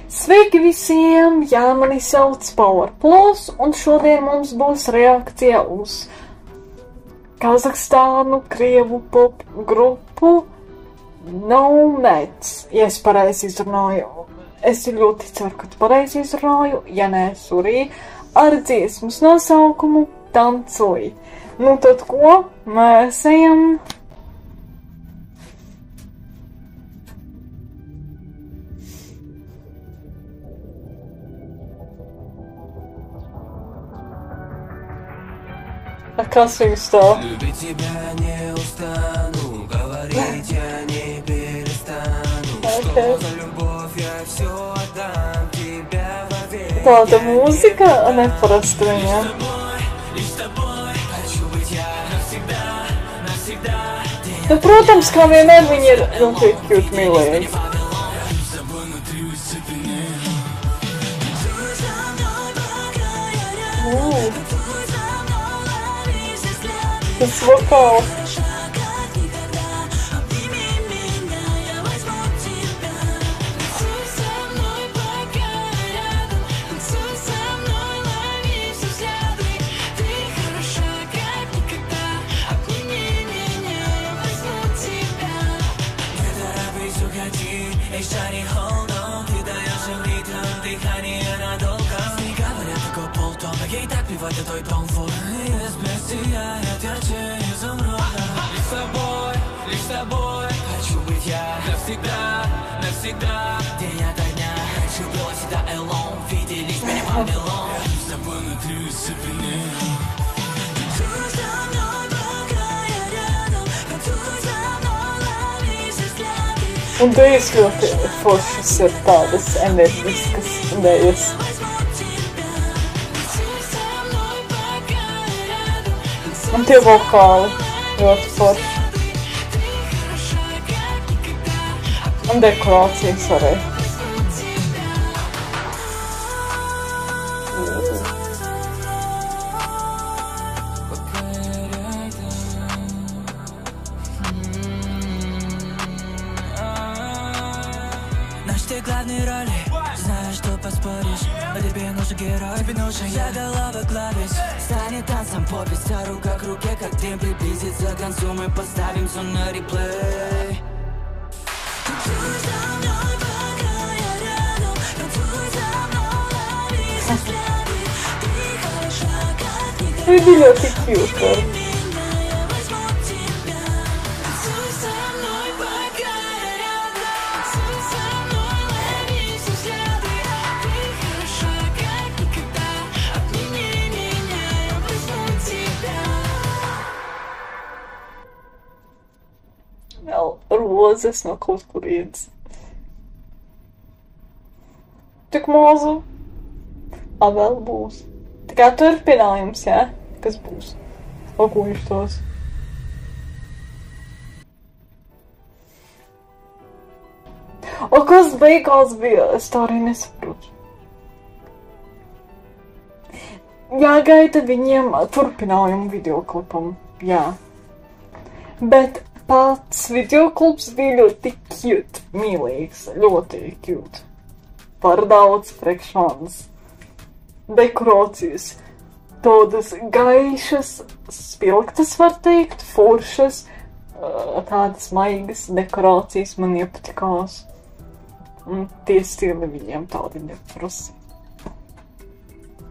Sveiki visiem! Jā, mani sauc Power Plus, un šodien mums būs reakcija uz Kazahstānu krievu pop grupu Nomads. Ja es pareizi izrunāju, es ļoti ceru, ka tu pareizi izrunāju, ja nē, sorry, ar dziesmas nosaukumu Tancuj. Nu tad ko? Mēs ejam. А kas viņu stāv? Tāda mūzika neparasta viņam. Nu, protams, kā vienmēr viņi ir ļoti cute mīlīgi. Tas vokāls. Лишь с тобой хочу быть я навсегда, навсегда. День ото дня хочу было всегда alone, виделись меня Вавилон. С тобой внутри усыплены. Танцуй со мной, пока я рядом. Танцуй со mной, лови все взгляды. Un dejas ļoti foršas ir tādas enerģiskas dejas. Un tie vokāli ļoti forši. Un dekorācijas arī. Наш ты главный роли, знаешь, что поспоришь. Но тебе нужен герой, тебе нужен я голова клавиш. Станет танцем повесть, а рука к руке, как дым приблизится к концу. Мы поставим все на реплей. Танцуй со мной, пока я рядом. Танцуй со мной, лови все взгляды. Ты хороша, как никогда. Viņi ļoti cute. Я возьму тебя. Танцуй со мной, пока я рядом. Танцуй со мной, лови все взгляды. Ты хороша, как никогда. Обними меня, я возьму тебя. Vēl rozes no kaut kurienes. Tik mazu. A vēl būs. Tā kā turpinājums, jā? Kas būs? O, ko viņš tos? O, kas beigās bija? Es tā arī nesaprotu. Jāgaida viņiem turpinājumu videoklipam, jā. Bet pats videoklips bija ļoti cute, mīlīgs, ļoti cute. Par daudz priekš manis. Dekorācijas. Tādas gaišas, spilgtas var teikt, foršas, tādas maigas dekorācijas man iepatikās. Un tie stili viņiem tādi neprasa.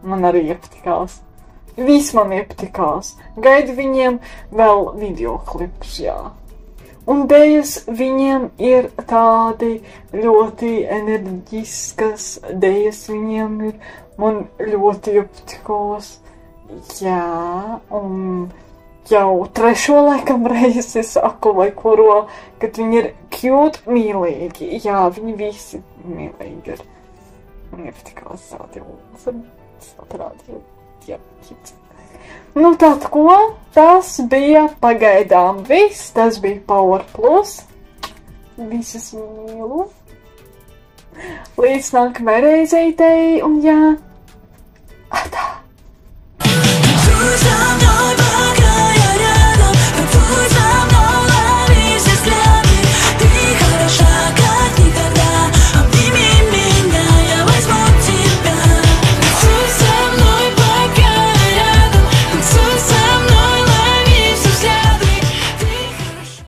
Man arī iepatikās. Viss man iepatikās. Gaidu viņiem vēl videoklipus, jā. Un dejas viņiem ir tādi ļoti enerģiskas, dejas viņiem ir, man ļoti iepatikās. Jā, un jau trešo laikam reizi saku, vai kuro, kad viņi ir cute, mīlīgi. Jā, viņi visi mīlīgi ir. Man iepatikās tādi tādi, jā, cute. Nu tad ko? Tas bija pagaidām viss. Tas bija Power Plus. Visus mīlu. Līdz nākamajai reizei, un jā.